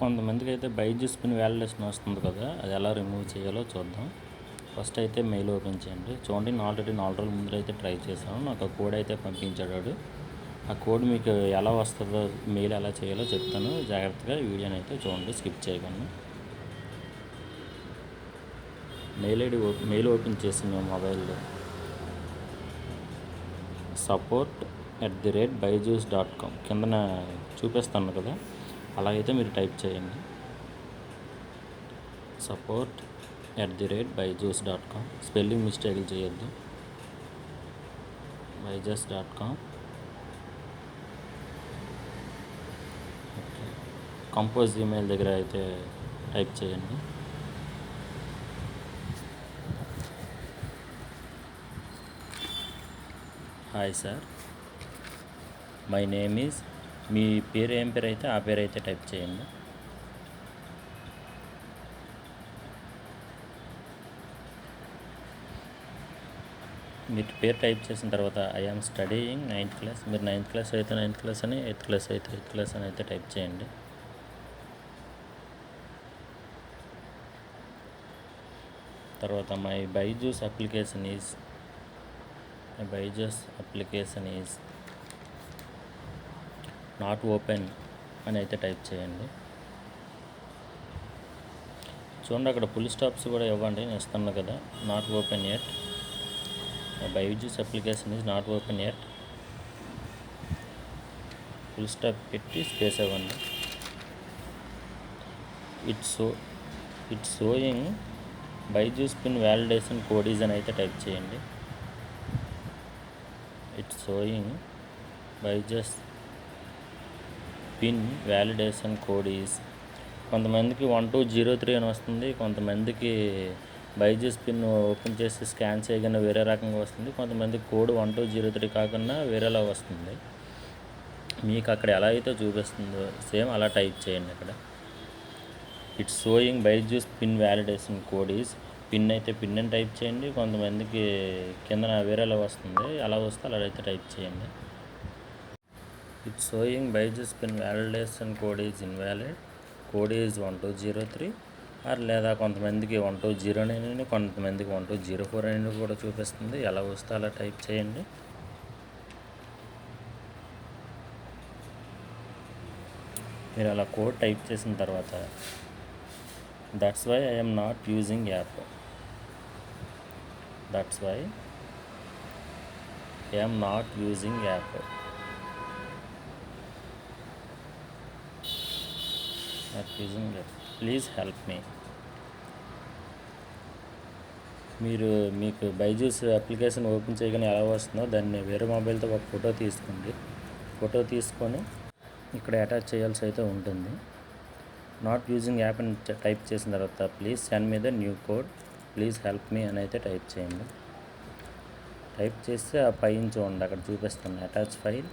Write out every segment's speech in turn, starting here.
కొంతమందికి అయితే Byju's pin validation వస్తుంది కదా, అది ఎలా రిమూవ్ చేయాలో చూద్దాం. ఫస్ట్ అయితే మెయిల్ ఓపెన్ చేయండి. చూడండి, నేను ఆల్రెడీ 4 రోజుల ముందు అయితే ట్రై చేశాను. నాకు ఆ కోడ్ అయితే పంపించాడు. ఆ కోడ్ మీకు ఎలా వస్తుందో, మెయిల్ ఎలా చేయాలో చెప్తాను. జాగ్రత్తగా వీడియోని అయితే చూడండి, స్కిప్ చేయకుండా. మెయిల్ ఓపెన్ చేసి మేము మొబైల్లో support@byju's.com కిందన చూపిస్తాను కదా, అలాగైతే మీరు టైప్ చేయండి. support@byju's.com స్పెల్లింగ్ మిస్టేక్లు చేయొద్దు. byju's.com. ఓకే, కంపోజ్ ఈమెయిల్ దగ్గర అయితే టైప్ చేయండి. Hi sir, my name is, మీ పేరు ఏం పేరు అయితే ఆ పేరు అయితే టైప్ చేయండి. మీరు పేరు టైప్ చేసిన తర్వాత ఐఎమ్ స్టడీయింగ్ 9th క్లాస్, మీరు 9th క్లాస్ అయితే 9th క్లాస్ అని, 8th క్లాస్ అయితే 8th క్లాస్ అని అయితే టైప్ చేయండి. తర్వాత my Byju's application is not open అని అయితే టైప్ చేయండి. చూడండి, అక్కడ ఫుల్ స్టాప్స్ కూడా ఇవ్వండి, నేను ఇస్తాను కదా. Not open yet, Byju's application is not open yet, full stop పెట్టి స్పేస్ ఇవ్వండి. It's sowing Byju's pin validation code is అని అయితే టైప్ చేయండి. It's sowing Byju's pin validation code is, కొంతమందికి 1203 అని వస్తుంది, కొంతమందికి బైజూస్ పిన్ ఓపెన్ చేసి స్కాన్ చేయగానే వేరే రకంగా వస్తుంది, కొంతమందికి కోడ్ 1203 కాకుండా వేరేలా వస్తుంది. మీకు అక్కడ ఎలా అయితే చూపిస్తుందో సేమ్ అలా టైప్ చేయండి. అక్కడ it's sowing Byju's pin validation code is, pin అయితే పిన్ అని టైప్ చేయండి, కొంతమందికి కింద వేరేలా వస్తుంది, అలా వస్తే అలా అయితే టైప్ చేయండి. It's sowing Byju's pin validation code is invalid, code is 1203, లేదా కొంతమందికి 1209 అని, కొంతమందికి 1204 అని కూడా చూపిస్తుంది. ఎలా వస్తే అలా టైప్ చేయండి. మీరు అలా కోడ్ టైప్ చేసిన తర్వాత that's why I'm not using app, that's why I'm not using app, please help me. మీకు బైజూస్ అప్లికేషన్ ఓపెన్ చేయగానే ఎలా వస్తుందో దాన్ని వేరే మొబైల్తో ఒక ఫోటో తీసుకోండి. ఫోటో తీసుకొని ఇక్కడ అటాచ్ చేయాల్సి అయితే ఉంటుంది. నాట్ యూజింగ్ యాప్ అని టైప్ చేసిన తర్వాత please send me the new code, please help మీ అని అయితే టైప్ చేయండి. టైప్ చేస్తే ఆ పైన చూడండి, అక్కడ చూపిస్తుంది అటాచ్ ఫైల్.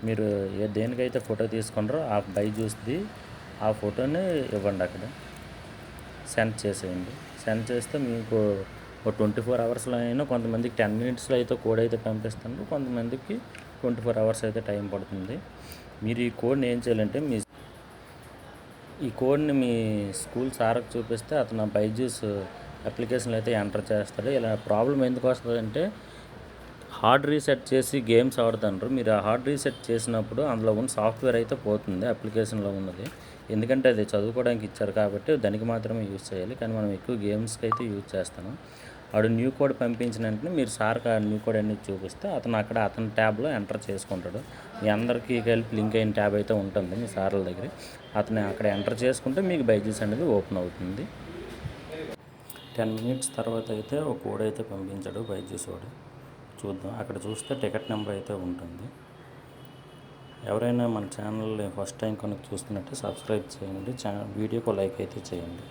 మీరు దేనికైతే ఫోటో తీసుకుంటారో ఆ బైజూస్ది ఆ ఫోటోని ఇవ్వండి, అక్కడ సెండ్ చేసేయండి. సెండ్ చేస్తే మీకు ఒక 24 అవర్స్లో అయినా, కొంతమందికి 10 minutesలో అయితే కోడ్ అయితే పంపిస్తాను, కొంతమందికి 24 hours అయితే టైం పడుతుంది. మీరు ఈ కోడ్ని ఏం చేయాలంటే, ఈ కోడ్ని మీ స్కూల్ సార్కి చూపిస్తే అతను బైజూస్ అప్లికేషన్లో అయితే ఎంటర్ చేస్తాడు. ఇలా ప్రాబ్లం ఎందుకు వస్తుందంటే, హార్డ్ రీసెట్ చేసి గేమ్స్ ఆడుతుంటారు. మీరు ఆ హార్డ్ రీసెట్ చేసినప్పుడు అందులో ఉన్న సాఫ్ట్వేర్ అయితే పోతుంది, అప్లికేషన్లో ఉన్నది. ఎందుకంటే అది చదువుకోవడానికి ఇచ్చారు కాబట్టి దానికి మాత్రమే యూజ్ చేయాలి, కానీ మనం ఎక్కువ గేమ్స్కి అయితే యూజ్ చేస్తాను. ఆడు న్యూ కోడ్ పంపించిన వెంటనే మీరు సార్కి ఆ న్యూ కోడ్ అనేది చూపిస్తే అతని ట్యాబ్లో ఎంటర్ చేసుకుంటాడు. మీ అందరికీ కలిపి లింక్ అయిన ట్యాబ్ అయితే ఉంటుంది మీ సార్ల దగ్గర, అతను అక్కడ ఎంటర్ చేసుకుంటే మీకు బైజూస్ అనేది ఓపెన్ అవుతుంది. 10 minutes తర్వాత అయితే ఒక కోడ్ అయితే పంపించాడు బైజూస్ వాడు, చూద్దాం. అక్కడ చూస్తే టికెట్ నెంబర్ అయితే ఉంటుంది. ఎవరైనా మన ఛానల్ని ఫస్ట్ టైం కనుక చూస్తున్నట్టే సబ్స్క్రైబ్ చేయండి, వీడియోకి లైక్ అయితే చేయండి.